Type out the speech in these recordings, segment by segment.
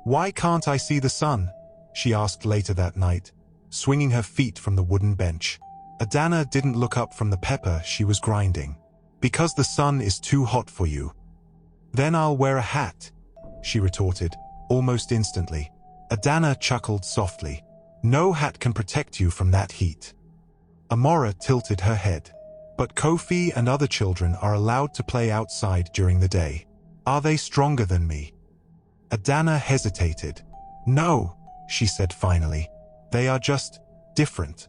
"Why can't I see the sun?" she asked later that night, swinging her feet from the wooden bench. Adana didn't look up from the pepper she was grinding. "Because the sun is too hot for you." "Then I'll wear a hat," she retorted, almost instantly. Adana chuckled softly. "No hat can protect you from that heat." Amara tilted her head. "But Kofi and other children are allowed to play outside during the day. Are they stronger than me?" Adana hesitated. "No," she said finally. "They are just different."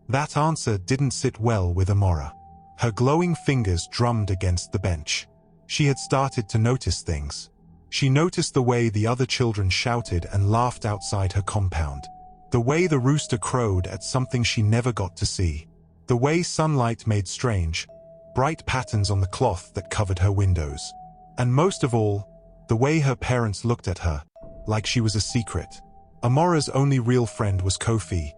That answer didn't sit well with Amara. Her glowing fingers drummed against the bench. She had started to notice things. She noticed the way the other children shouted and laughed outside her compound. The way the rooster crowed at something she never got to see. The way sunlight made strange, bright patterns on the cloth that covered her windows. And most of all, the way her parents looked at her, like she was a secret. Amara's only real friend was Kofi,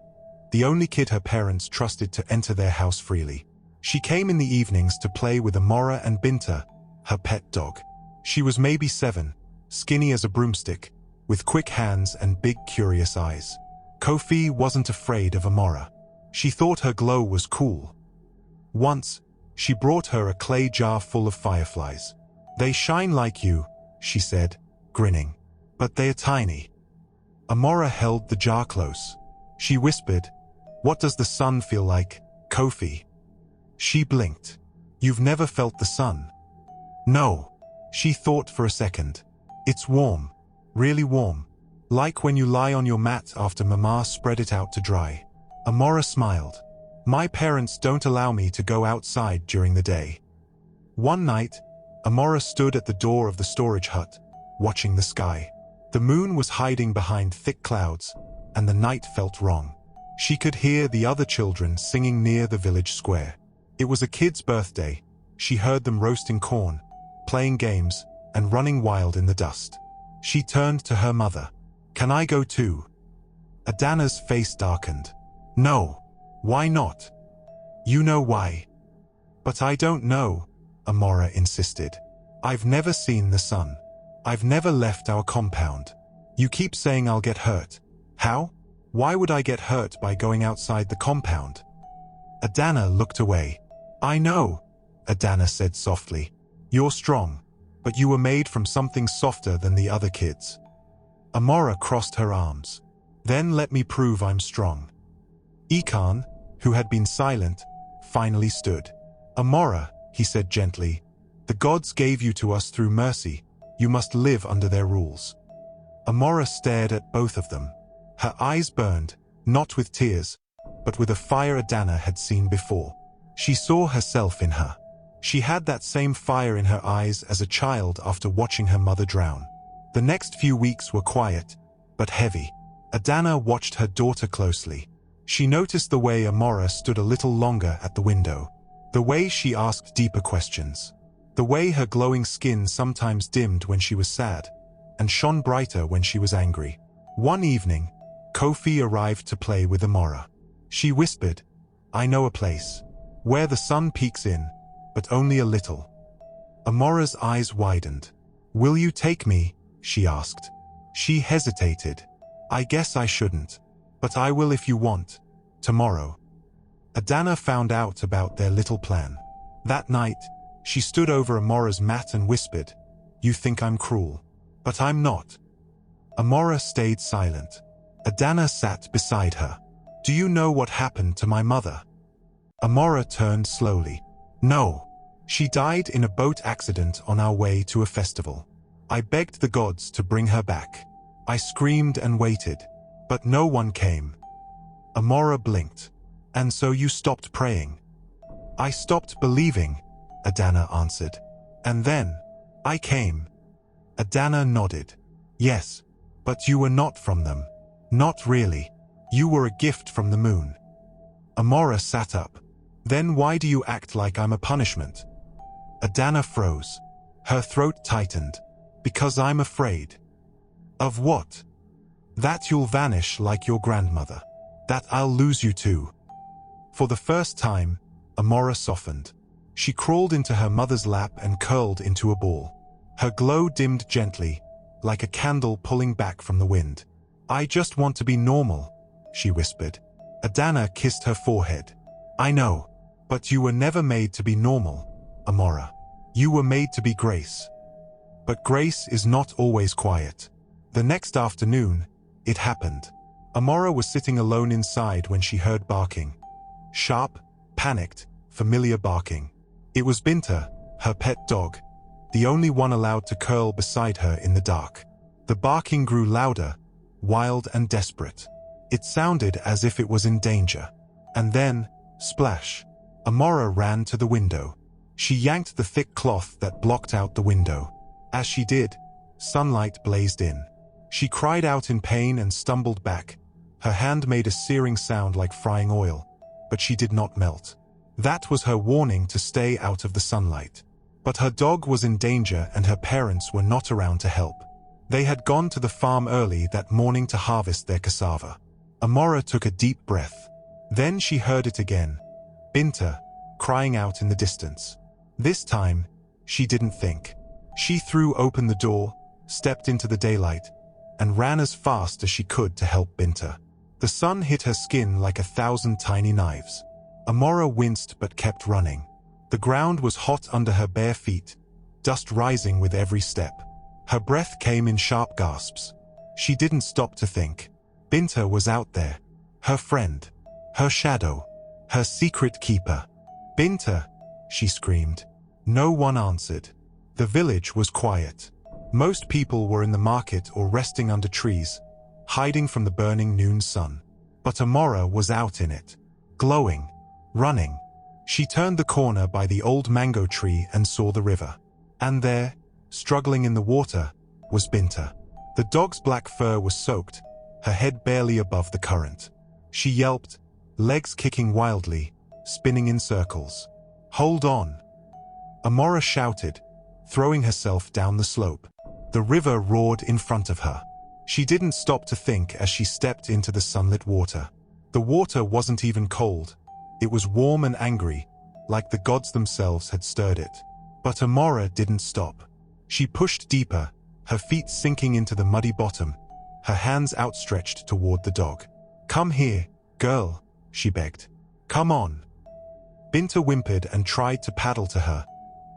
the only kid her parents trusted to enter their house freely. She came in the evenings to play with Amara and Binta, her pet dog. She was maybe 7, skinny as a broomstick, with quick hands and big curious eyes. Kofi wasn't afraid of Amara. She thought her glow was cool. Once, she brought her a clay jar full of fireflies. "They shine like you," she said, grinning. "But they are tiny." Amara held the jar close. She whispered, "What does the sun feel like, Kofi?" She blinked. "You've never felt the sun?" "No." She thought for a second. "It's warm, really warm. Like when you lie on your mat after Mama spread it out to dry." Amara smiled. "My parents don't allow me to go outside during the day." One night, Amara stood at the door of the storage hut, watching the sky. The moon was hiding behind thick clouds, and the night felt wrong. She could hear the other children singing near the village square. It was a kid's birthday. She heard them roasting corn, playing games, and running wild in the dust. She turned to her mother. "Can I go too?" Adana's face darkened. "No. Why not?" "You know why." "But I don't know," Amara insisted. "I've never seen the sun. I've never left our compound. You keep saying I'll get hurt. How? Why would I get hurt by going outside the compound?" Adana looked away. "I know," Adana said softly. "You're strong, but you were made from something softer than the other kids." Amara crossed her arms. "Then let me prove I'm strong." Ikan, who had been silent, finally stood. "Amara," he said gently, "the gods gave you to us through mercy. You must live under their rules." Amara stared at both of them. Her eyes burned, not with tears, but with a fire Adana had seen before. She saw herself in her. She had that same fire in her eyes as a child after watching her mother drown. The next few weeks were quiet, but heavy. Adana watched her daughter closely. She noticed the way Amara stood a little longer at the window. The way she asked deeper questions. The way her glowing skin sometimes dimmed when she was sad, and shone brighter when she was angry. One evening, Kofi arrived to play with Amara. She whispered, "I know a place, where the sun peeks in, but only a little." Amara's eyes widened. "Will you take me?" she asked. She hesitated. "I guess I shouldn't, but I will if you want, tomorrow." Adana found out about their little plan. That night, she stood over Amara's mat and whispered, "You think I'm cruel, but I'm not." Amara stayed silent. Adana sat beside her. "Do you know what happened to my mother?" Amara turned slowly. "No. She died in a boat accident on our way to a festival. I begged the gods to bring her back. I screamed and waited, but no one came." Amara blinked. "And so you stopped praying?" "I stopped believing," Adana answered. "And then, I came." Adana nodded. "Yes, but you were not from them. Not really. You were a gift from the moon." Amara sat up. "Then why do you act like I'm a punishment?" Adana froze. Her throat tightened. "Because I'm afraid." "Of what?" "That you'll vanish like your grandmother. That I'll lose you too." For the first time, Amara softened. She crawled into her mother's lap and curled into a ball. Her glow dimmed gently, like a candle pulling back from the wind. "I just want to be normal," she whispered. Adana kissed her forehead. "I know, but you were never made to be normal, Amara. You were made to be Grace." But Grace is not always quiet. The next afternoon, it happened. Amara was sitting alone inside when she heard barking. Sharp, panicked, familiar barking. It was Binta, her pet dog, the only one allowed to curl beside her in the dark. The barking grew louder, wild and desperate. It sounded as if it was in danger. And then, splash, Amara ran to the window. She yanked the thick cloth that blocked out the window. As she did, sunlight blazed in. She cried out in pain and stumbled back. Her hand made a searing sound like frying oil, but she did not melt. That was her warning to stay out of the sunlight. But her dog was in danger and her parents were not around to help. They had gone to the farm early that morning to harvest their cassava. Amara took a deep breath. Then she heard it again, Binta, crying out in the distance. This time, she didn't think. She threw open the door, stepped into the daylight, and ran as fast as she could to help Binta. The sun hit her skin like 1,000 tiny knives. Amara winced but kept running. The ground was hot under her bare feet, dust rising with every step. Her breath came in sharp gasps. She didn't stop to think. Binta was out there. Her friend. Her shadow. Her secret keeper. "Binta!" she screamed. No one answered. The village was quiet. Most people were in the market or resting under trees, hiding from the burning noon sun. But Amara was out in it, glowing, running. She turned the corner by the old mango tree and saw the river. And there, struggling in the water, was Binta. The dog's black fur was soaked, her head barely above the current. She yelped, legs kicking wildly, spinning in circles. "Hold on!" Amara shouted, throwing herself down the slope. The river roared in front of her. She didn't stop to think as she stepped into the sunlit water. The water wasn't even cold. It was warm and angry, like the gods themselves had stirred it. But Amara didn't stop. She pushed deeper, her feet sinking into the muddy bottom, her hands outstretched toward the dog. "Come here, girl," she begged. "Come on." Binta whimpered and tried to paddle to her,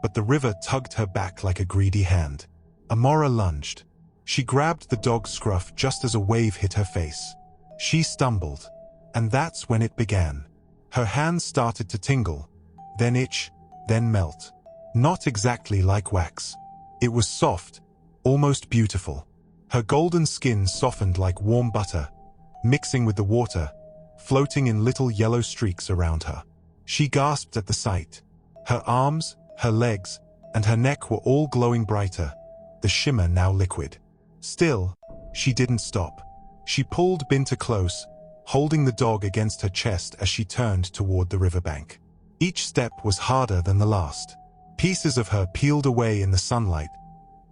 but the river tugged her back like a greedy hand. Amara lunged. She grabbed the dog's scruff just as a wave hit her face. She stumbled. And that's when it began. Her hands started to tingle, then itch, then melt. Not exactly like wax. It was soft, almost beautiful. Her golden skin softened like warm butter, mixing with the water, floating in little yellow streaks around her. She gasped at the sight. Her arms, her legs, and her neck were all glowing brighter, the shimmer now liquid. Still, she didn't stop. She pulled Binta close, holding the dog against her chest as she turned toward the riverbank. Each step was harder than the last. Pieces of her peeled away in the sunlight,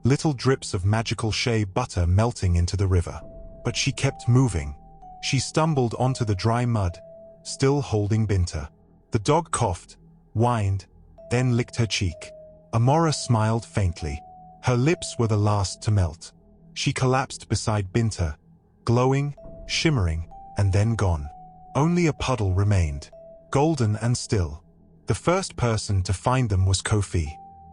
little drips of magical shea butter melting into the river. But she kept moving. She stumbled onto the dry mud, still holding Binta. The dog coughed, whined, then licked her cheek. Amara smiled faintly. Her lips were the last to melt. She collapsed beside Binta, glowing, shimmering, and then gone. Only a puddle remained, golden and still. The first person to find them was Kofi.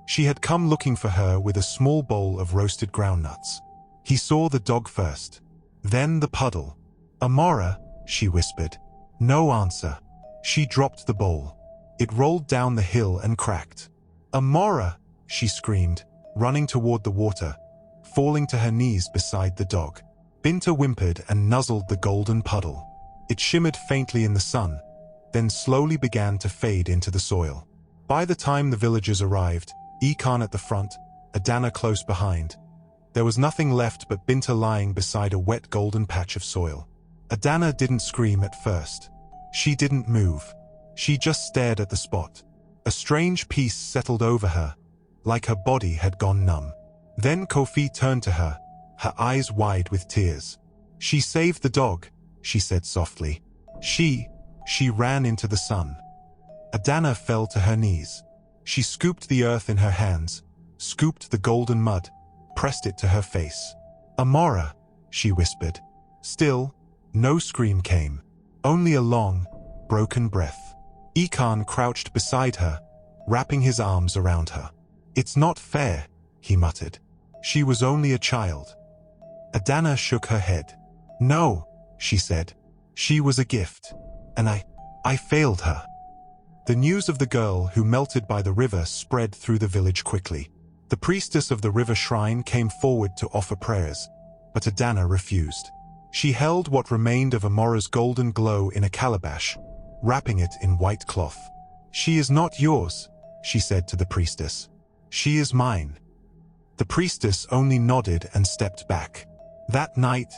She had come looking for her with a small bowl of roasted groundnuts. He saw the dog first, then the puddle. "Amara," she whispered. No answer. She dropped the bowl. It rolled down the hill and cracked. "Amara!" she screamed, running toward the water, falling to her knees beside the dog. Binta whimpered and nuzzled the golden puddle. It shimmered faintly in the sun, then slowly began to fade into the soil. By the time the villagers arrived, Ekan at the front, Adana close behind, there was nothing left but Binta lying beside a wet golden patch of soil. Adana didn't scream at first. She didn't move. She just stared at the spot. A strange peace settled over her, like her body had gone numb. Then Kofi turned to her, her eyes wide with tears. "She saved the dog," she said softly. She ran into the sun. Adana fell to her knees. She scooped the earth in her hands, scooped the golden mud, pressed it to her face. Amara, she whispered. Still, no scream came. Only a long, broken breath. Ekan crouched beside her, wrapping his arms around her. It's not fair, he muttered. She was only a child. Adana shook her head. No, she said. She was a gift. And I failed her. The news of the girl who melted by the river spread through the village quickly. The priestess of the river shrine came forward to offer prayers, but Adana refused. She held what remained of Amara's golden glow in a calabash, wrapping it in white cloth. She is not yours, she said to the priestess. She is mine. The priestess only nodded and stepped back. That night,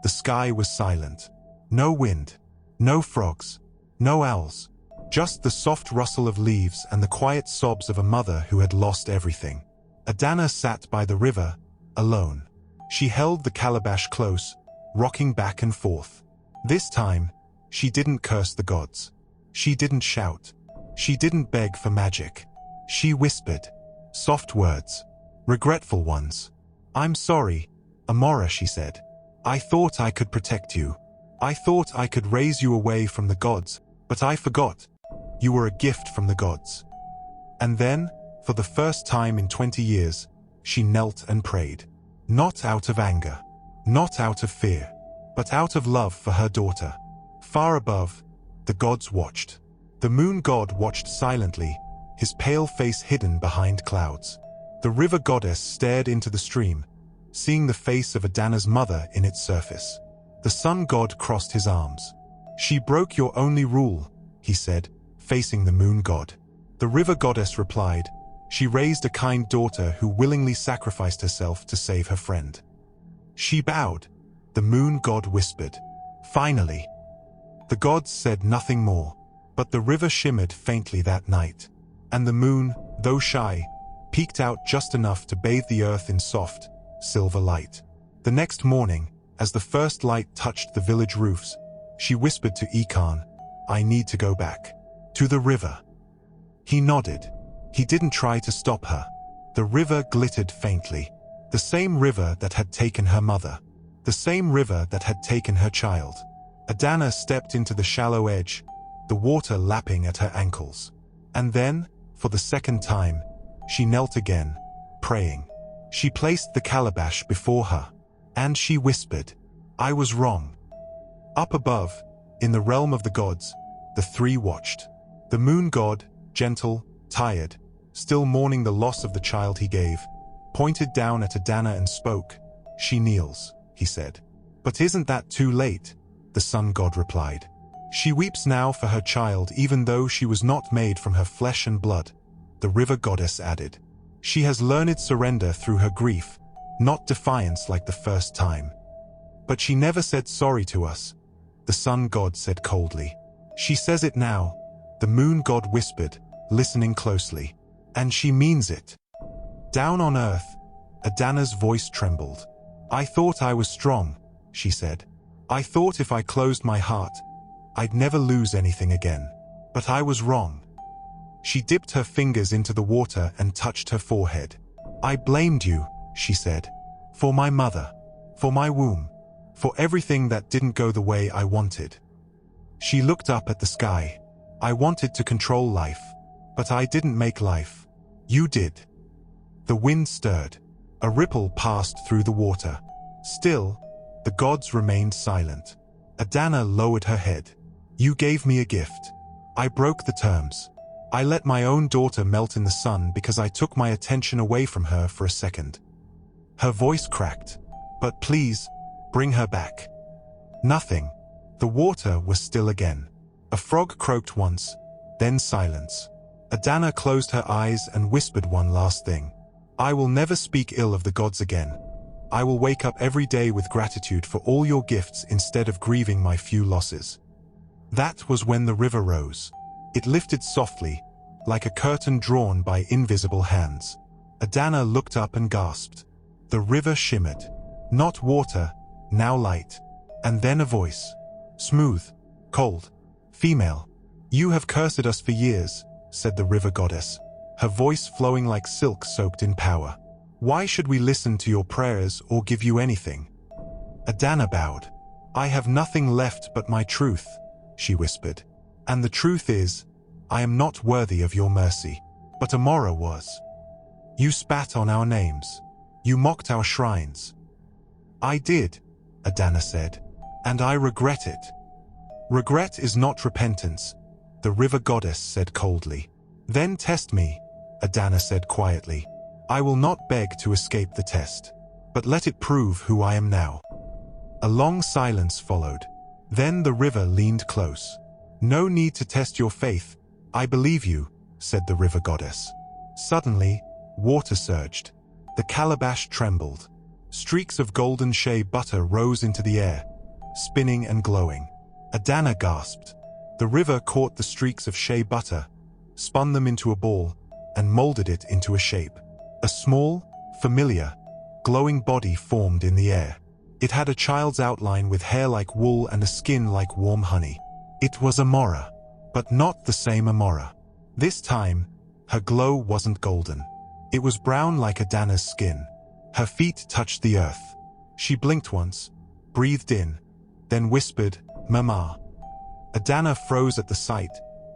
the sky was silent. No wind, no frogs, no owls, just the soft rustle of leaves and the quiet sobs of a mother who had lost everything. Adana sat by the river, alone. She held the calabash close, rocking back and forth. This time, she didn't curse the gods. She didn't shout. She didn't beg for magic. She whispered. Soft words. Regretful ones. I'm sorry, Amara, she said. I thought I could protect you. I thought I could raise you away from the gods, but I forgot. You were a gift from the gods. And then, for the first time in 20 years, she knelt and prayed. Not out of anger, not out of fear, but out of love for her daughter. Far above, the gods watched. The moon god watched silently, his pale face hidden behind clouds. The river goddess stared into the stream, seeing the face of Adana's mother in its surface. The sun god crossed his arms. She broke your only rule, he said, facing the moon god. The river goddess replied. She raised a kind daughter who willingly sacrificed herself to save her friend. She bowed. The moon god whispered. Finally. The gods said nothing more, but the river shimmered faintly that night, and the moon, though shy, peeked out just enough to bathe the earth in soft, silver light. The next morning, as the first light touched the village roofs, she whispered to Ekan, I need to go back. To the river. He nodded. He didn't try to stop her. The river glittered faintly. The same river that had taken her mother. The same river that had taken her child. Adana stepped into the shallow edge, the water lapping at her ankles. And then, for the second time, she knelt again, praying. She placed the calabash before her, and she whispered, I was wrong. Up above, in the realm of the gods, the three watched. The moon god, gentle, tired, still mourning the loss of the child he gave, pointed down at Adana and spoke. She kneels, he said. But isn't that too late? The sun god replied. She weeps now for her child even though she was not made from her flesh and blood, the river goddess added. She has learned surrender through her grief, not defiance like the first time. But she never said sorry to us, the sun god said coldly. She says it now, the moon god whispered, listening closely. And she means it. Down on earth, Adana's voice trembled. I thought I was strong, she said. I thought if I closed my heart, I'd never lose anything again. But I was wrong. She dipped her fingers into the water and touched her forehead. I blamed you, she said. For my mother. For my womb. For everything that didn't go the way I wanted. She looked up at the sky. I wanted to control life. But I didn't make life. You did. The wind stirred. A ripple passed through the water. Still, the gods remained silent. Adana lowered her head. You gave me a gift. I broke the terms. I let my own daughter melt in the sun because I took my attention away from her for a second. Her voice cracked. But please, bring her back. Nothing. The water was still again. A frog croaked once, then silence. Adana closed her eyes and whispered one last thing. I will never speak ill of the gods again. I will wake up every day with gratitude for all your gifts instead of grieving my few losses. That was when the river rose. It lifted softly, like a curtain drawn by invisible hands. Adana looked up and gasped. The river shimmered. Not water, now light. And then a voice. Smooth, cold, female. You have cursed us for years, said the river goddess, her voice flowing like silk soaked in power. Why should we listen to your prayers or give you anything? Adana bowed. I have nothing left but my truth, she whispered. And the truth is, I am not worthy of your mercy. But Amara was. You spat on our names. You mocked our shrines. I did, Adana said, and I regret it. Regret is not repentance, the river goddess said coldly. Then test me, Adana said quietly. I will not beg to escape the test, but let it prove who I am now. A long silence followed. Then the river leaned close. No need to test your faith, I believe you, said the river goddess. Suddenly, water surged. The calabash trembled. Streaks of golden shea butter rose into the air, spinning and glowing. Adana gasped. The river caught the streaks of shea butter, spun them into a ball, and molded it into a shape. A small, familiar, glowing body formed in the air. It had a child's outline with hair like wool and a skin like warm honey. It was Amara, but not the same Amara. This time, her glow wasn't golden. It was brown like Adana's skin. Her feet touched the earth. She blinked once, breathed in, then whispered, Mama. Adana froze at the sight.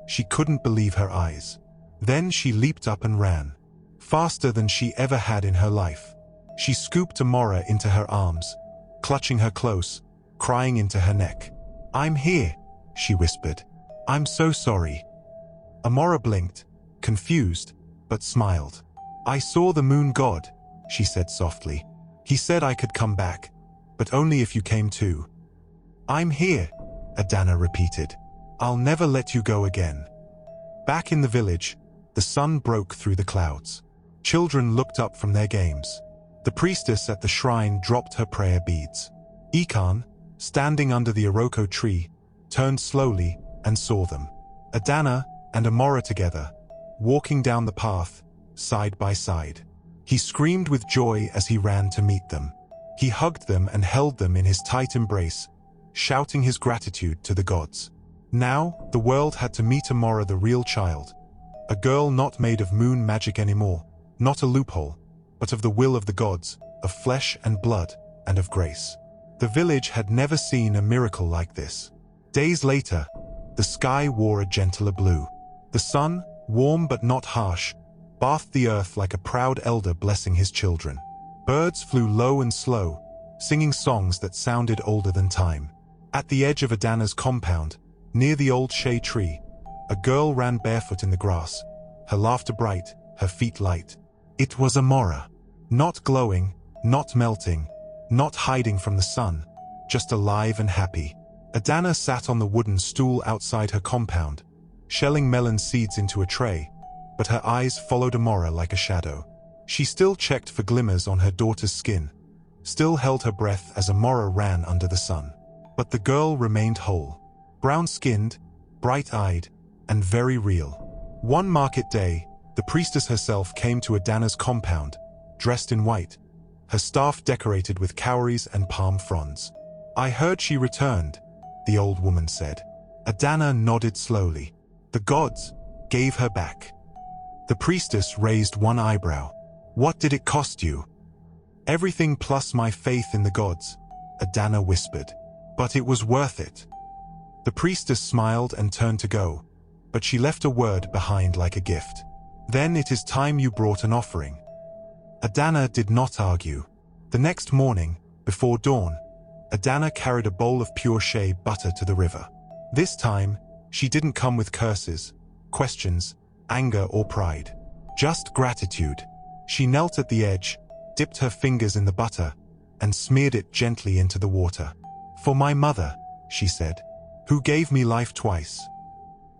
She couldn't believe her eyes. Then she leaped up and ran, faster than she ever had in her life. She scooped Amara into her arms, clutching her close, crying into her neck. I'm here, she whispered. I'm so sorry. Amara blinked, confused, but smiled. I saw the moon god, she said softly. He said I could come back, but only if you came too. I'm here, Adana repeated. I'll never let you go again. Back in the village, the sun broke through the clouds. Children looked up from their games. The priestess at the shrine dropped her prayer beads. Ikan, standing under the Iroko tree, turned slowly and saw them. Adana and Amara together, walking down the path, side by side. He screamed with joy as he ran to meet them. He hugged them and held them in his tight embrace, shouting his gratitude to the gods. Now, the world had to meet Amara, the real child. A girl not made of moon magic anymore, not a loophole, but of the will of the gods, of flesh and blood, and of grace. The village had never seen a miracle like this. Days later, the sky wore a gentler blue. The sun, warm but not harsh, bathed the earth like a proud elder blessing his children. Birds flew low and slow, singing songs that sounded older than time. At the edge of Adana's compound, near the old shea tree, a girl ran barefoot in the grass, her laughter bright, her feet light. It was Amara. Not glowing, not melting, not hiding from the sun, just alive and happy. Adana sat on the wooden stool outside her compound, shelling melon seeds into a tray, but her eyes followed Amara like a shadow. She still checked for glimmers on her daughter's skin, still held her breath as Amara ran under the sun. But the girl remained whole, brown-skinned, bright-eyed, and very real. One market day, the priestess herself came to Adana's compound, dressed in white, her staff decorated with cowries and palm fronds. I heard she returned, the old woman said. Adana nodded slowly. The gods gave her back. The priestess raised one eyebrow. What did it cost you? Everything plus my faith in the gods, Adana whispered. But it was worth it. The priestess smiled and turned to go, but she left a word behind like a gift. Then it is time you brought an offering. Adana did not argue. The next morning, before dawn, Adana carried a bowl of pure shea butter to the river. This time, she didn't come with curses, questions, anger or pride. Just gratitude. She knelt at the edge, dipped her fingers in the butter, and smeared it gently into the water. For my mother, she said, who gave me life twice.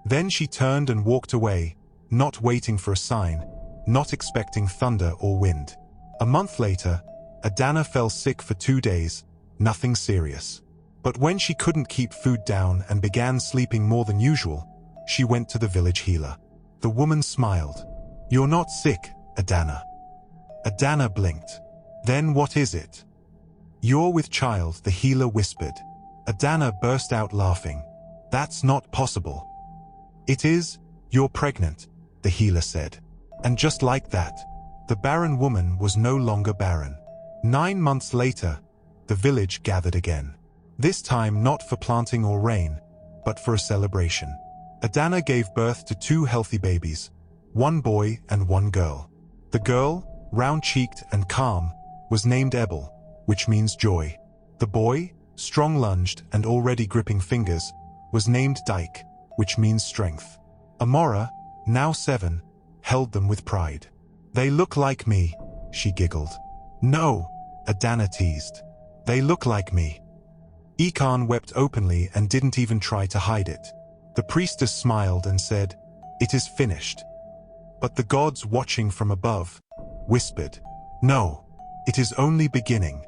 Then she turned and walked away, not waiting for a sign, not expecting thunder or wind. A month later, Adana fell sick for 2 days, nothing serious. But when she couldn't keep food down and began sleeping more than usual, she went to the village healer. The woman smiled. You're not sick, Adana. Adana blinked. Then what is it? You're with child, the healer whispered. Adana burst out laughing. That's not possible. It is, you're pregnant, the healer said. And just like that, the barren woman was no longer barren. 9 months later, the village gathered again. This time not for planting or rain, but for a celebration. Adana gave birth to 2 healthy babies, 1 boy and 1 girl. The girl, round-cheeked and calm, was named Ebel, which means joy. The boy, strong-lunged and already gripping fingers, was named Dyke, which means strength. Amara, now 7, held them with pride. "They look like me," she giggled. "No," Adana teased. "They look like me." Ikan wept openly and didn't even try to hide it. The priestess smiled and said, "It is finished." But the gods watching from above whispered, "No, it is only beginning."